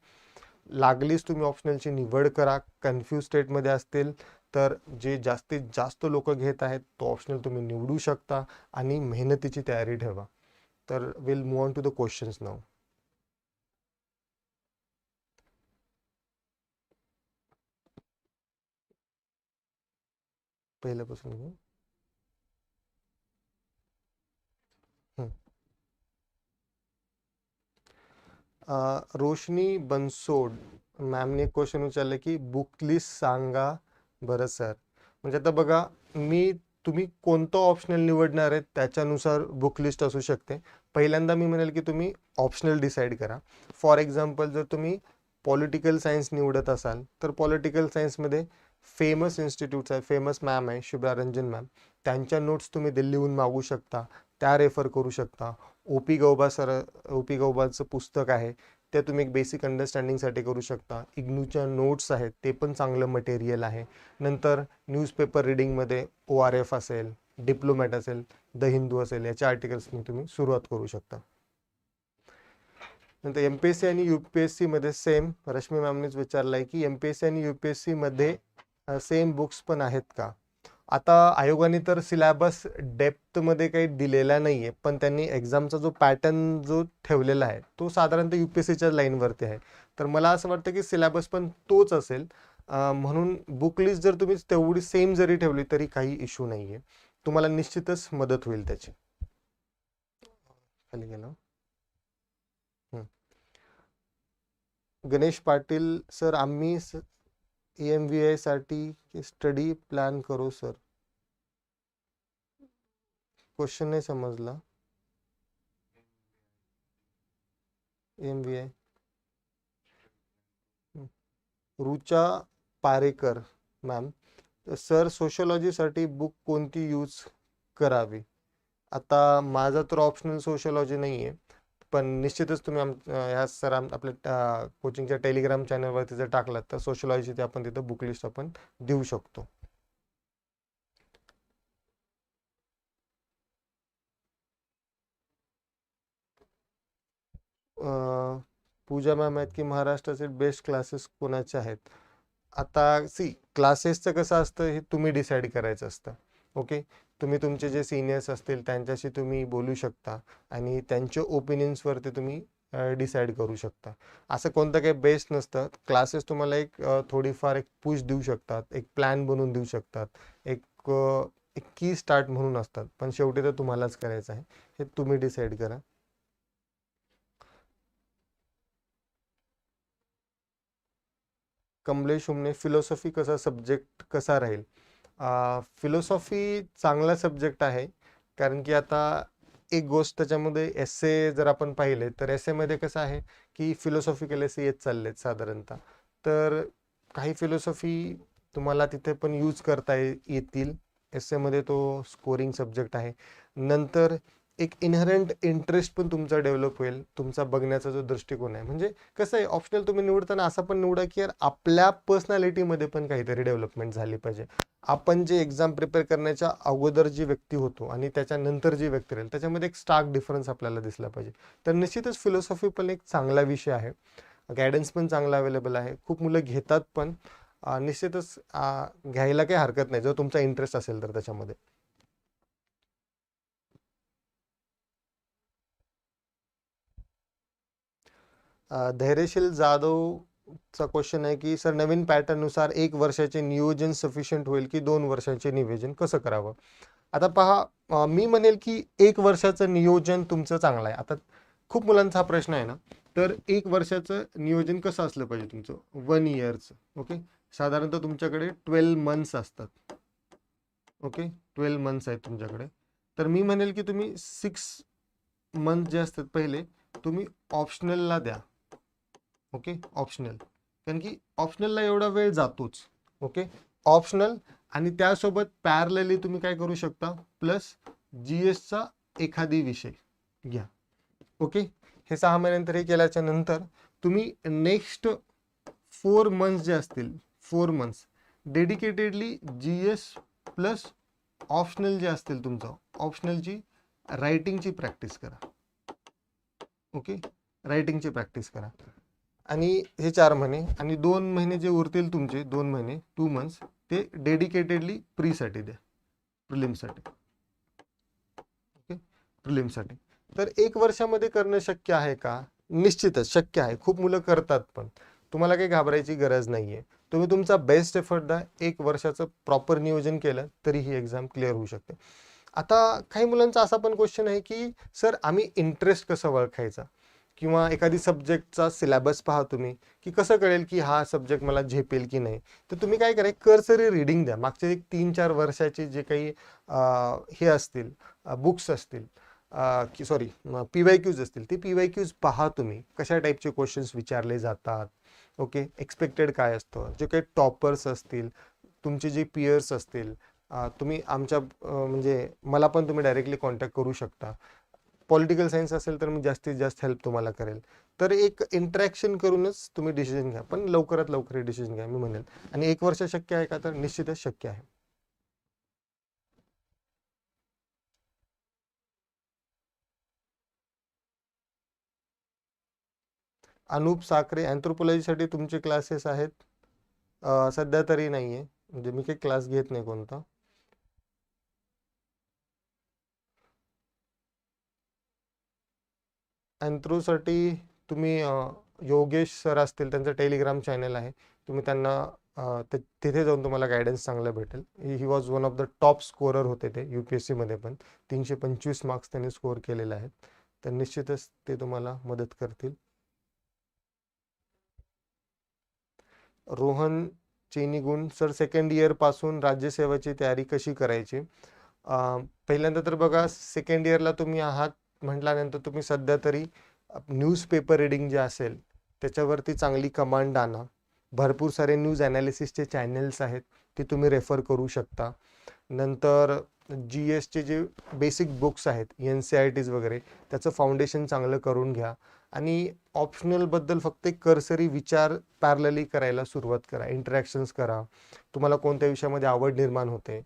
लागलीच तुम्ही ऑप्शनलची निवड करा. कन्फ्यूज स्टेटमध्ये असतील तर जे जास्तीत जास्त लोक घेत आहेत तो ऑप्शनल तुम्ही निवडू शकता आणि मेहनतीची तयारी ठेवा. तर will move on to the questions now. पहिल्यापासून घेऊ. रोशनी बनसोड मॅमने क्वेश्चन विचारलं की बुक लिस्ट सांगा बरं सर. म्हणजे आता बघा, तुम्ही कोणतं ऑप्शनल निवडणार आहे त्याच्यानुसार बुक लिस्ट असू शकते. पहिल्यांदा मी म्हणेल की तुम्ही ऑप्शनल डिसाईड करा. फॉर एक्झाम्पल, जर तुम्ही पॉलिटिकल सायन्स निवडत असाल तर पॉलिटिकल सायन्समध्ये फेमस इन्स्टिट्यूट्स आहे, फेमस मॅम आहे शुभ्रा रंजन मॅम, त्यांच्या नोट्स तुम्ही दिल्लीहून मागू शकता, त्या रेफर करू शकता. ओ पी गौबाचं पुस्तक आहे ते तुम्ही एक बेसिक अंडरस्टँडिंगसाठी करू शकता. इग्नूच्या नोट्स आहेत, ते पण चांगलं मटेरियल आहे. नंतर न्यूजपेपर रिडिंगमध्ये ORF असेल, डिप्लोमॅट असेल, द हिंदू असेल, याचे आर्टिकल्स तुम्ही सुरुवात करू शकता. नंतर MPSC आणि UPSC मध्ये सेम, रश्मी मॅमनेच विचारलं आहे की MPSC आणि UPSC मध्ये सेम बुक्स पण आहेत का. आता आयोगाने तर सिलेबस डेप्थमध्ये काही दिलेला नाही आहे, पण त्यांनी एक्झामचा जो पॅटर्न जो ठेवलेला आहे तो साधारणतः UPSCच्या लाईनवरती आहे. तर मला असं वाटतं की सिलेबस पण तोच असेल. म्हणून बुक लिस्ट जर तुम्ही तेवढी सेम जरी ठेवली तरी काही इश्यू नाही आहे, तुम्हाला निश्चितच मदत होईल त्याची. खाली गेला. गणेश पाटील सर, आम्ही EMVI साठी स्टडी प्लॅन करू सर. क्वेश्चन नाही समजला. EMVI Rucha Parekar ma'am, sir सोशोलॉजीसाठी बुक कोणती यूज करावी. आता माझा तर ऑप्शनल सोशोलॉजी नाही आहे, पण निश्चितच तुम्ही ह्या सर आपल्या कोचिंगच्या टेलिग्राम चॅनलवरती जर टाकलात तर सोशोलॉजीची आपण तिथं बुक लिस्ट आपण देऊ शकतो. पूजा मॅम आहेत की महाराष्ट्राचे बेस्ट क्लासेस कोणाचे आहेत. आता क्लासेसचं कसं असतं हे तुम्ही डिसाईड करायचं असतं. ओके, तुम्ही तुमचे जे सिनियर्स असतील त्यांच्याशी तुम्ही बोलू शकता आणि त्यांच्या ओपिनियन्सवरती तुम्ही डिसाईड करू शकता. असं कोणतं काही बेस्ट नसतं. क्लासेस तुम्हाला एक थोडीफार एक पुश देऊ शकतात, एक प्लॅन बनवून देऊ शकतात, एक एक की स्टार्ट म्हणून असतात, पण शेवटी तर तुम्हालाच करायचं आहे, हे तुम्ही डिसाईड करा. कमलेश उमने, फिलॉसॉफी कसा सब्जेक्ट कसा राहील. फिलॉसॉफी चांगला सब्जेक्ट आहे, कारण की आता एक गोष्ट त्याच्यामध्ये एस्से जर आपण पाहिले तर एस्सेमध्ये कसं आहे की फिलॉसॉफिकल एस्से येत चाललेत साधारणतः. तर काही फिलॉसॉफी तुम्हाला तिथे पण यूज करता येतील. एस्सेमध्ये तो स्कोरिंग सब्जेक्ट आहे. नंतर एक इनहरंट इंटरेस्ट पण तुमचा डेव्हलप होईल, तुमचा बघण्याचा जो दृष्टिकोन आहे. म्हणजे कसं आहे, ऑप्शनल तुम्ही निवडताना असं पण निवडा की यार आपल्या पर्सनॅलिटीमध्ये पण काहीतरी डेव्हलपमेंट झाली पाहिजे. आपण जे एक्झाम प्रिपेअर करण्याच्या अगोदर जी व्यक्ती होतो आणि त्याच्यानंतर जी व्यक्ती राहील त्याच्यामध्ये एक स्टार्क डिफरन्स आपल्याला दिसला पाहिजे. तर निश्चितच फिलॉसॉफी पण एक चांगला विषय आहे. गायडन्स पण चांगला अवेलेबल आहे, खूप मुलं घेतात पण. निश्चितच घ्यायला काही हरकत नाही जर तुमचा इंटरेस्ट असेल तर त्याच्यामध्ये. धैर्यशील जाधवचा क्वेश्चन आहे की सर, नवीन पॅटर्ननुसार 1 वर्षाचे नियोजन सफिशियंट होईल की 2 वर्षाचे नियोजन कसं करावं. आता पहा, मी म्हणेल की 1 वर्षाचं नियोजन तुमचं चांगलं आहे. आता खूप मुलांचा हा प्रश्न आहे ना, तर 1 वर्षाचं नियोजन कसं असलं पाहिजे तुमचं, 1 इयरचं. ओके, साधारणतः तुमच्याकडे 12 मंथ्स असतात. ओके, 12 मंथ्स आहेत तुमच्याकडे. तर मी म्हणेल की तुम्ही 6 मंथ जे असतात पहिले तुम्ही ऑप्शनलला द्या. ओके, ऑप्शनल, कारण की ऑप्शनलला एवढा वेळ जातोच. ओके, ऑप्शनल आणि त्यासोबत पॅरलली तुम्ही काय करू शकता, प्लस GSचा एखादी विषय घ्या. ओके, हे 6 महिन्यानंतर हे केल्याच्या नंतर तुम्ही नेक्स्ट 4 मंथ्स जे असतील, 4 months dedicatedly GS plus optional जे असतील तुमचं, ऑप्शनलची रायटिंगची प्रॅक्टिस करा. ओके, रायटिंगची प्रॅक्टिस करा. आणि हे 4 महिने आणि 2 महिने जे उरतील तुमचे, 2 महिने 2 मंथ्स ते डेडिकेटेडली प्रीसाठी द्या, प्रिलिम्ससाठी. ओके, प्रिलिम्ससाठी. तर 1 वर्षामध्ये करणं शक्य आहे का. निश्चितच शक्य आहे, खूप मुलं करतात पण. तुम्हाला काही घाबरायची गरज नाही आहे. तुम्ही तुमचा बेस्ट एफर्ट द्या, 1 वर्षाचं प्रॉपर नियोजन केलं तरी ही एक्झाम क्लिअर होऊ शकते. आता काही मुलांचा असा पण क्वेश्चन आहे की सर आम्ही इंटरेस्ट कसं ओळखायचा, किंवा एखादी सब्जेक्टचा सिलेबस पहा तुम्ही, की कसं कळेल की हा सब्जेक्ट मला झेपेल की नाही. तर तुम्ही काय करा, कर्सरी रीडिंग द्या. मागचे एक 3-4 वर्षाचे जे काही हे असतील, बुक्स असतील, की सॉरी PYQs असतील, ते PYQs पहा तुम्ही, कशा टाईपचे क्वेश्चन्स विचारले जातात. ओके, एक्सपेक्टेड काय असतं, जे काही टॉपर्स असतील, तुमचे जे पियर्स असतील, तुम्ही आमच्या म्हणजे मला पण तुम्ही डायरेक्टली कॉन्टॅक्ट करू शकता. पॉलिटिकल सायन्स असेल तर मी जास्तीत जास्त हेल्प तुम्हाला करेल. तर एक इंटरॅक्शन करूनच तुम्ही डिसिजन घ्या, पण लवकरात लवकर हे डिसिजन घ्या मी म्हणेल. आणि 1 वर्ष शक्य आहे का, तर निश्चितच शक्य आहे. अनूप साखरे अँथ्रोपॉलॉजीसाठी तुमचे क्लासेस आहेत? सध्या तरी नाही आहे, म्हणजे मी काही क्लास घेत नाही कोणता. अँथ्रोसाठी तुम्ही योगेश सर असतील, त्यांचं टेलिग्राम चॅनल आहे, तुम्ही त्यांना तिथे जाऊन तुम्हाला गायडन्स चांगलं भेटेल. He was one of the top scorer होते ते UPSC मध्ये पण. 325 मार्क्स त्यांनी स्कोर केलेले आहेत. तर निश्चितच ते तुम्हाला मदत करतील. रोहन चेनिगुण सर, सेकंड इयर पासून राज्यसेवेची तयारी कशी करायची? पहिल्यांदा तर बघा, सेकंड इयरला तुम्ही आहात म्हटल्यानंतर तुम्ही सध्या तरी न्यूजपेपर रीडिंग जे असेल त्याच्यावरती चांगली कमांड आणा. भरपूर सारे न्यूज ॲनालिसिसचे चॅनल्स आहेत, ते तुम्ही रेफर करू शकता. नंतर GSचे जे बेसिक बुक्स आहेत, NCERTs वगैरे, त्याचं फाउंडेशन चांगलं करून घ्या. आणि ऑप्शनलबद्दल फक्त एक कर्सरी विचार पॅरलली करायला सुरुवात करा. इंटरॅक्शन्स करा. तुम्हाला कोणत्या विषयामध्ये आवड निर्माण होते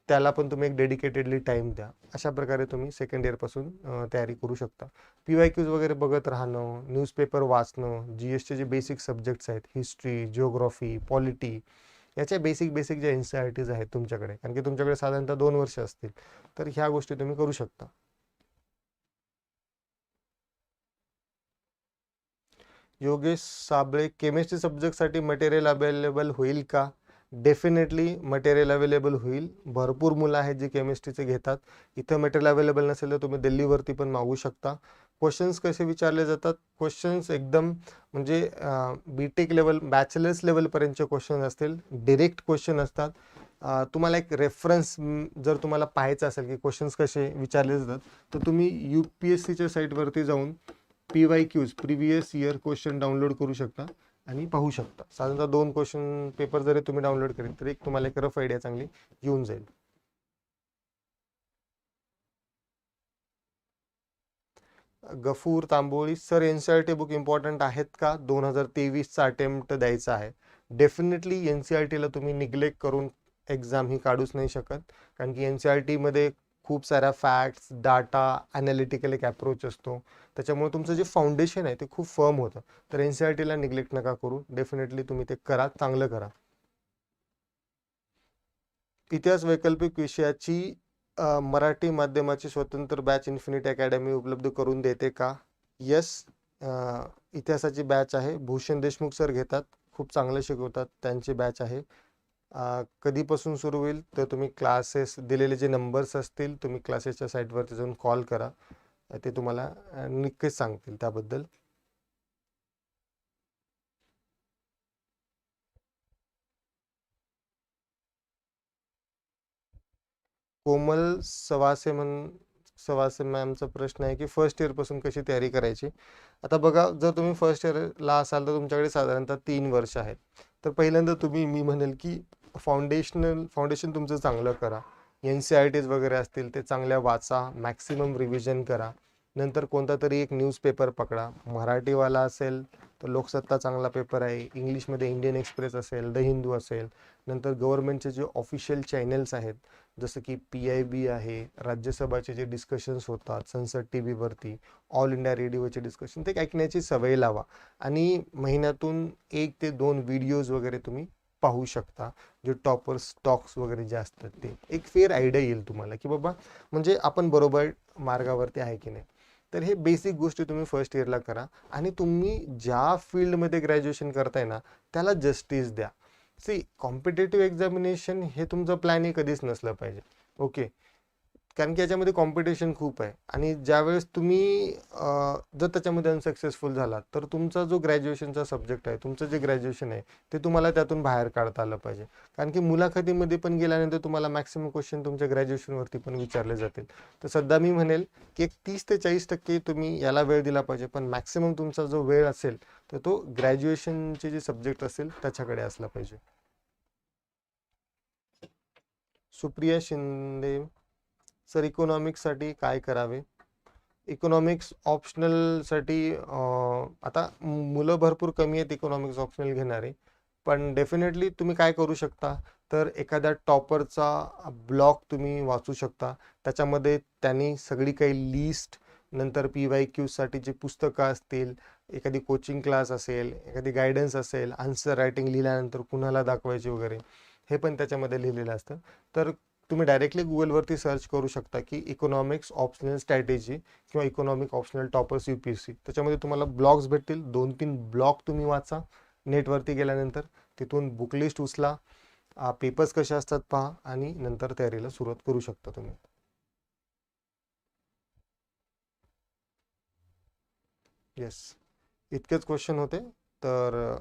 त्याला पण तुम्ही एक डेडिकेटेडली टाईम द्या. अशा प्रकारे तुम्ही सेकंड इयरपासून तयारी करू शकता. PYQs वगैरे बघत राहणं, न्यूजपेपर वाचणं, GSचे जे बेसिक सब्जेक्ट्स आहेत, हिस्ट्री, जिओग्राफी, पॉलिटी, याच्या बेसिक बेसिक ज्या NCERTs आहेत तुमच्याकडे, कारण की तुमच्याकडे साधारणतः 2 वर्ष असतील, तर ह्या गोष्टी तुम्ही करू शकता. योगेश साबळे, केमिस्ट्री सब्जेक्टसाठी मटेरियल अवेलेबल होईल का? डेफिनेटली मटेरियल अवेलेबल होईल. भरपूर मुलं आहेत जे केमिस्ट्रीचे घेतात. इथं मटेरियल अवेलेबल नसेल तर तुम्ही दिल्लीवरती पण मागू शकता. क्वेश्चन्स कसे विचारले जातात? क्वेश्चन्स एकदम म्हणजे BTech लेवल, बॅचलर्स लेवलपर्यंतचे क्वेश्चन असतील, डिरेक्ट क्वेश्चन असतात. तुम्हाला एक रेफरन्स जर तुम्हाला पाहायचं असेल की क्वेश्चन्स कसे विचारले जातात, तर तुम्ही UPSCच्या साईटवरती जाऊन PYQs, previous year question download करू शकता आणि पाहू शकता. साधारणतः 2 क्वेश्चन पेपर जरी तुम्ही डाउनलोड केले तरी तुम्हाला एक रफ आयडिया चांगली येऊन जाईल. Gafoor Tamboli sir, NCERT book important आहेत का? 2023चा अटेम्प्ट द्यायचा आहे. डेफिनेटली NCERTला तुम्ही निग्लेक्ट करून एक्झाम ही काढूच नाही शकत, कारण की NCERTमध्ये खूप साऱ्या फॅक्ट्स, डाटा, ॲनालिटिकल एक अप्रोच असतो. त्याच्यामुळे तुमचं जे फाउंडेशन आहे ते खूप फर्म होतं. तर NCERTला निग्लेक्ट नका करू, डेफिनेटली तुम्ही ते करा, चांगलं करा. इतिहास वैकल्पिक विषयाची मराठी माध्यमाची स्वतंत्र बॅच इन्फिनिटी अकॅडमी उपलब्ध करून देते का? येस, इतिहासाची बॅच आहे. भूषण देशमुख सर घेतात, खूप चांगलं शिकवतात, त्यांची बॅच आहे. कधीपासून सुरू होईल तर तुम्ही क्लासेस दिलेले जे नंबर्स असतील तुम्ही क्लासेसच्या साईटवरती जाऊन कॉल करा, ते तुम्हाला नक्कीच सांगतील त्याबद्दल. कोमल सवासे मॅमचा प्रश्न आहे की फर्स्ट इयरपासून कशी तयारी करायची? आता बघा, जर तुम्ही फर्स्ट इयरला असाल तर तुमच्याकडे साधारणतः 3 वर्ष आहेत. तर पहिल्यांदा तुम्ही, मी म्हणेल की फाउंडेशन तुमचं चांगलं करा. NCERTs वगैरे असतील ते चांगल्या वाचा, मॅक्सिमम रिव्हिजन करा. नंतर कोणता तरी एक न्यूजपेपर पकडा. मराठीवाला असेल तर लोकसत्ता चांगला पेपर आहे. इंग्लिशमध्ये इंडियन एक्सप्रेस असेल, द हिंदू असेल. नंतर गव्हर्नमेंटचे जे ऑफिशियल चॅनल्स आहेत, जसं की PIB आहे, राज्यसभाचे जे डिस्कशन्स होतात संसद TVवरती, ऑल इंडिया रेडिओचे डिस्कशन, ते ऐकण्याची सवय लावा. आणि महिन्यातून 1 ते 2 व्हिडिओज वगैरे तुम्ही पाहू शकता, जे टॉपर स्टॉक्स वगैरे जे असतात ते. एक फेअर आयडिया येईल तुम्हाला की बाबा म्हणजे आपण बरोबर मार्गावरती आहे की नाही. तर हे बेसिक गोष्टी तुम्ही फर्स्ट इयरला करा आणि तुम्ही ज्या फील्डमध्ये ग्रॅज्युएशन करताय ना त्याला जस्टिस द्या. सी कॉम्पिटेटिव्ह एक्झामिनेशन हे तुमचं प्लॅन कधीच नसलं पाहिजे. ओके, कारण की याच्यामध्ये कॉम्पिटिशन खूप आहे आणि ज्यावेळेस तुम्ही जर त्याच्यामध्ये अनसक्सेसफुल झालात तर तुमचा जो ग्रॅज्युएशनचा सब्जेक्ट आहे, तुमचं जे ग्रॅज्युएशन आहे ते तुम्हाला त्यातून बाहेर काढता आलं पाहिजे. कारण की मुलाखतीमध्ये पण गेल्यानंतर तुम्हाला मॅक्सिमम क्वेश्चन तुमच्या ग्रॅज्युएशनवरती पण विचारले जातील. तर सध्या मी म्हणेल की एक 30 ते 40% तुम्ही याला वेळ दिला पाहिजे, पण मॅक्सिमम तुमचा जो वेळ असेल तर तो ग्रॅज्युएशनचे जे सब्जेक्ट असेल त्याच्याकडे असला पाहिजे. सुप्रिया शिंदे सर, इकॉनॉमिक्ससाठी काय करावे? इकॉनॉमिक्स ऑप्शनलसाठी आता मुलं भरपूर कमी आहेत इकॉनॉमिक्स ऑप्शनल घेणारे, पण डेफिनेटली तुम्ही काय करू शकता, तर एखाद्या टॉपरचा ब्लॉग तुम्ही वाचू शकता. त्याच्यामध्ये त्यांनी सगळी काही लिस्ट, नंतर PYQसाठी जे पुस्तकं असतील, एखादी कोचिंग क्लास असेल, एखादी गायडन्स असेल, आन्सर रायटिंग लिहिल्यानंतर कुणाला दाखवायचे वगैरे, हे पण त्याच्यामध्ये लिहिलेलं असतं. तर तुम्ही डायरेक्टली गुगलवरती सर्च करू शकता की इकॉनॉमिक्स ऑप्शनल स्ट्रॅटेजी किंवा इकॉनॉमिक ऑप्शनल टॉपर्स UPSC. त्याच्यामध्ये तुम्हाला ब्लॉग्स भेटतील, 2-3 ब्लॉग तुम्ही वाचा नेटवरती गेल्यानंतर. तिथून बुकलिस्ट उचला, पेपर्स कसे असतात पहा आणि नंतर तयारीला सुरुवात करू शकता तुम्ही. येस, इतकेच क्वेश्चन होते. तर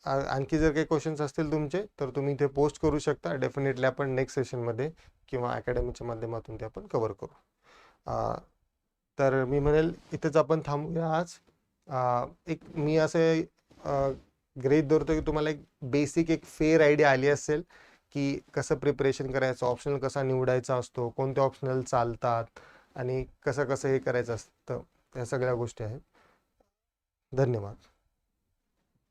आणखी जर काही क्वेश्चन्स असतील तुमचे तर तुम्ही इथे पोस्ट करू शकता. डेफिनेटली आपण नेक्स्ट सेशनमध्ये किंवा अकॅडमीच्या माध्यमातून ते आपण कव्हर करू. तर मी म्हणेल इथेच आपण थांबूया आज. एक मी असे गृहीत धरतो की तुम्हाला एक बेसिक एक फेअर आयडिया आली असेल की कसं प्रिपरेशन करायचं, ऑप्शनल कसा निवडायचा असतो, कोणते ऑप्शनल चालतात आणि कसं कसं हे करायचं असतं, या सगळ्या गोष्टी आहेत. धन्यवाद.